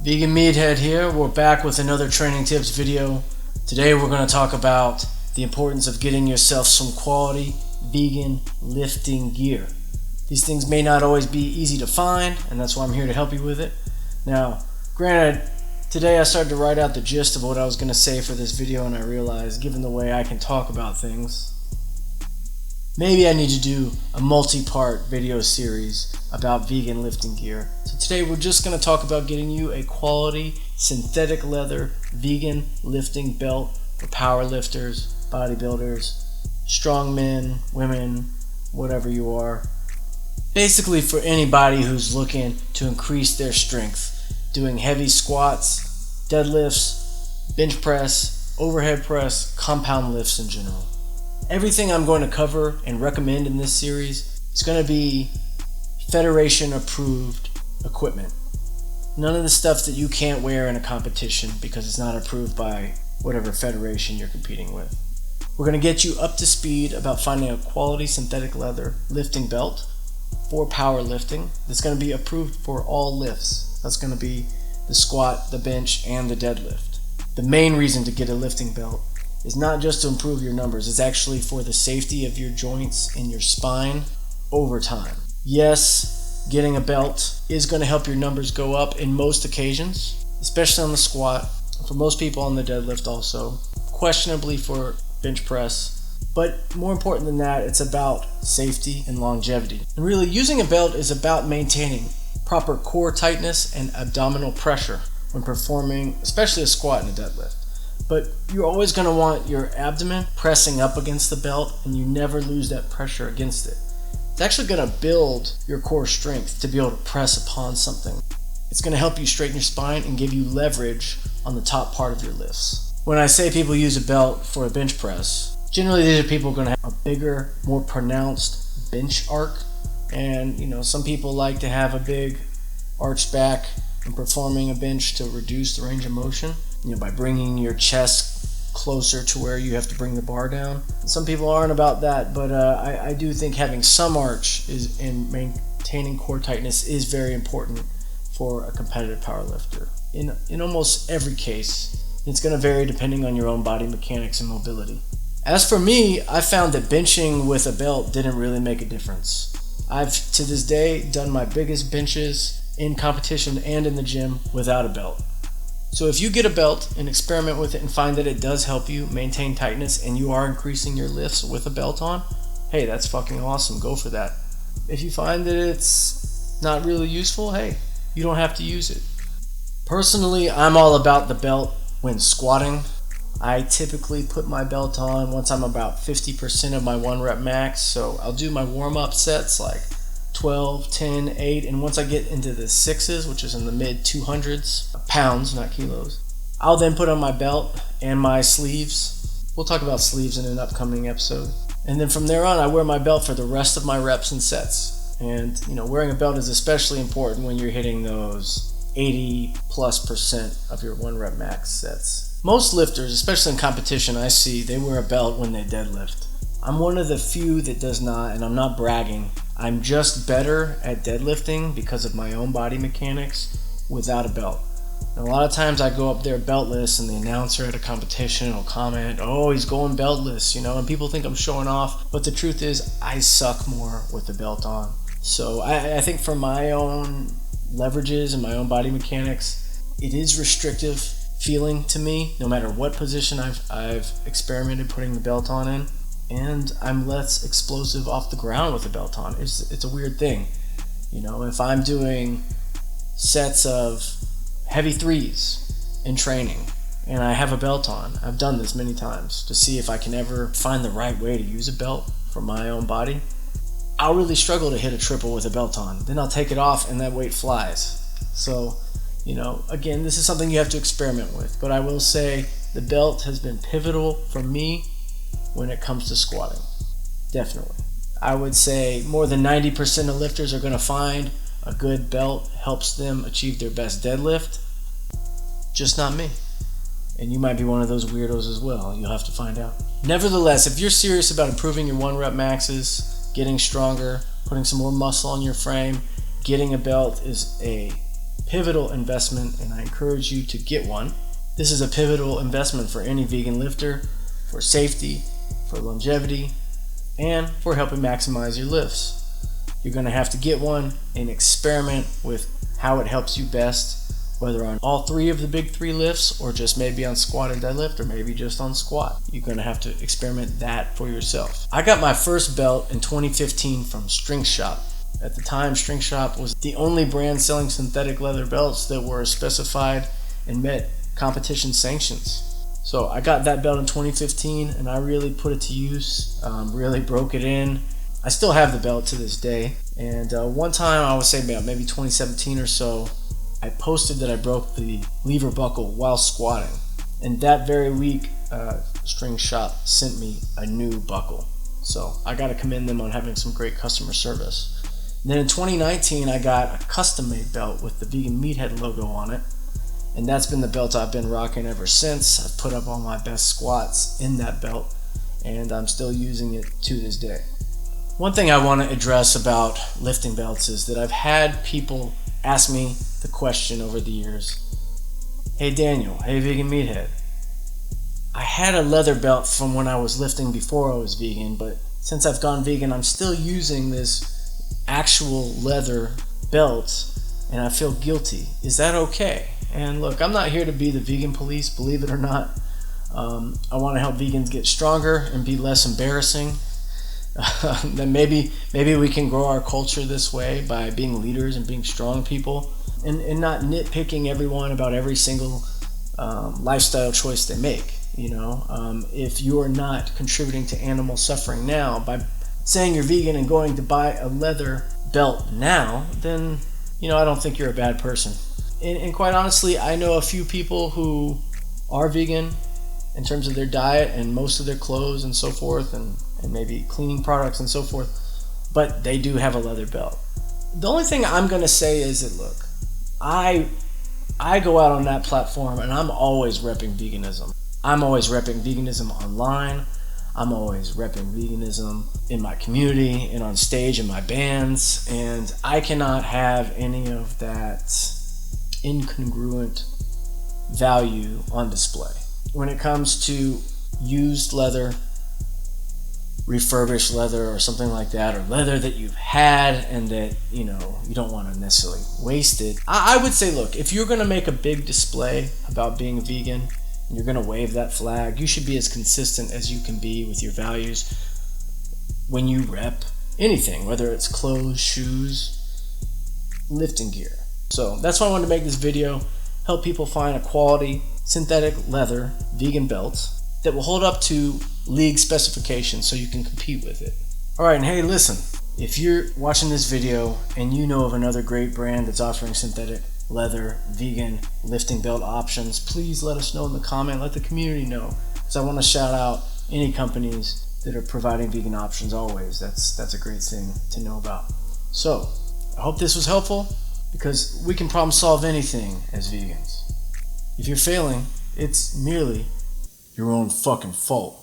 Vegan Meathead here. We're back with another training tips video. Today we're going to talk about the importance of getting yourself some quality vegan lifting gear. These things may not always be easy to find, and that's why I'm here to help you with it. Now, granted, today I started to write out the gist of what I was going to say for this video, and I realized, given the way I can talk about things, maybe I need to do a multi-part video series about vegan lifting gear. So today we're just going to talk about getting you a quality synthetic leather vegan lifting belt for power lifters, bodybuilders, strong men, women, whatever you are. Basically for anybody who's looking to increase their strength, doing heavy squats, deadlifts, bench press, overhead press, compound lifts in general. Everything I'm going to cover and recommend in this series is going to be Federation approved equipment. None of the stuff that you can't wear in a competition because it's not approved by whatever federation you're competing with. We're going to get you up to speed about finding a quality synthetic leather lifting belt for powerlifting that's going to be approved for all lifts. That's going to be the squat, the bench, and the deadlift. The main reason to get a lifting belt is not just to improve your numbers, it's actually for the safety of your joints and your spine over time. Yes, getting a belt is going to help your numbers go up in most occasions, especially on the squat, for most people on the deadlift also, questionably for bench press. But more important than that, it's about safety and longevity. And really, using a belt is about maintaining proper core tightness and abdominal pressure when performing, especially a squat and a deadlift. But you're always going to want your abdomen pressing up against the belt, and you never lose that pressure against it. It's actually going to build your core strength to be able to press upon something. It's going to help you straighten your spine and give you leverage on the top part of your lifts. When I say people use a belt for a bench press, generally these are people going to have a bigger, more pronounced bench arc. And some people like to have a big arched back when performing a bench to reduce the range of motion, by bringing your chest closer to where you have to bring the bar down. Some people aren't about that, but I do think having some arch and maintaining core tightness is very important for a competitive powerlifter. In almost every case, it's going to vary depending on your own body mechanics and mobility. As for me, I found that benching with a belt didn't really make a difference. I've, to this day, done my biggest benches in competition and in the gym without a belt. So if you get a belt and experiment with it and find that it does help you maintain tightness and you are increasing your lifts with a belt on, hey, that's fucking awesome. Go for that. If you find that it's not really useful, hey, you don't have to use it. Personally, I'm all about the belt when squatting. I typically put my belt on once I'm about 50% of my 1 rep max. So I'll do my warm-up sets like 12, 10, 8, and once I get into the 6s, which is in the mid 200s, pounds, not kilos, I'll then put on my belt and my sleeves. We'll talk about sleeves in an upcoming episode. And then from there on, I wear my belt for the rest of my reps and sets. And wearing a belt is especially important when you're hitting those 80+% of your 1 rep max sets. Most lifters, especially in competition, I see they wear a belt when they deadlift. I'm one of the few that does not, and I'm not bragging. I'm just better at deadlifting because of my own body mechanics without a belt. And a lot of times I go up there beltless, and the announcer at a competition will comment, "Oh, he's going beltless," and people think I'm showing off. But the truth is, I suck more with the belt on. So I think for my own leverages and my own body mechanics, it is restrictive feeling to me, no matter what position I've experimented putting the belt on in. And I'm less explosive off the ground with the belt on. It's a weird thing. If I'm doing sets of heavy threes in training and I have a belt on, I've done this many times to see if I can ever find the right way to use a belt for my own body. I'll really struggle to hit a triple with a belt on. Then I'll take it off and that weight flies. So, again, this is something you have to experiment with. But I will say the belt has been pivotal for me when it comes to squatting. Definitely. I would say more than 90% of lifters are going to find a good belt helps them achieve their best deadlift. Just not me. And you might be one of those weirdos as well. You'll have to find out. Nevertheless, if you're serious about improving your 1 rep maxes, getting stronger, putting some more muscle on your frame, getting a belt is a pivotal investment, and I encourage you to get one. This is a pivotal investment for any vegan lifter, for safety, for longevity, and for helping maximize your lifts. You're going to have to get one and experiment with how it helps you best, whether on all three of the big three lifts or just maybe on squat and deadlift or maybe just on squat. You're going to have to experiment that for yourself. I got my first belt in 2015 from Strength Shop. At the time, Strength Shop was the only brand selling synthetic leather belts that were specified and met competition sanctions. So I got that belt in 2015 and I really put it to use, really broke it in. I still have the belt to this day. And one time, I would say about maybe 2017 or so, I posted that I broke the lever buckle while squatting. And that very week, Strength Shop sent me a new buckle. So I got to commend them on having some great customer service. And then in 2019, I got a custom-made belt with the vegan Meathead logo on it. And that's been the belt I've been rocking ever since. I've put up all my best squats in that belt, and I'm still using it to this day. One thing I want to address about lifting belts is that I've had people ask me the question over the years, "Hey Daniel, hey Vegan Meathead, I had a leather belt from when I was lifting before I was vegan, but since I've gone vegan, I'm still using this actual leather belt and I feel guilty. Is that okay?" And look, I'm not here to be the vegan police, believe it or not. I want to help vegans get stronger and be less embarrassing. Then maybe we can grow our culture this way by being leaders and being strong people and not nitpicking everyone about every single lifestyle choice they make. If you are not contributing to animal suffering now by saying you're vegan and going to buy a leather belt now, then I don't think you're a bad person. And quite honestly, I know a few people who are vegan in terms of their diet and most of their clothes and so forth, and maybe cleaning products and so forth, but they do have a leather belt. The only thing I'm going to say is that, look, I go out on that platform and I'm always repping veganism. I'm always repping veganism online. I'm always repping veganism in my community and on stage in my bands, and I cannot have any of that incongruent value on display. When it comes to used leather, refurbished leather or something like that, or leather that you've had and that you don't want to necessarily waste it, I would say, look, if you're going to make a big display about being a vegan and you're going to wave that flag, you should be as consistent as you can be with your values when you rep anything, whether it's clothes, shoes, lifting gear. So that's why I wanted to make this video, help people find a quality synthetic leather vegan belt that will hold up to league specifications so you can compete with it. Alright, and hey, listen, if you're watching this video and you know of another great brand that's offering synthetic leather vegan lifting belt options, please let us know in the comment, let the community know, because I want to shout out any companies that are providing vegan options always. That's a great thing to know about. So, I hope this was helpful, because we can problem solve anything as vegans. If you're failing, it's merely your own fucking fault.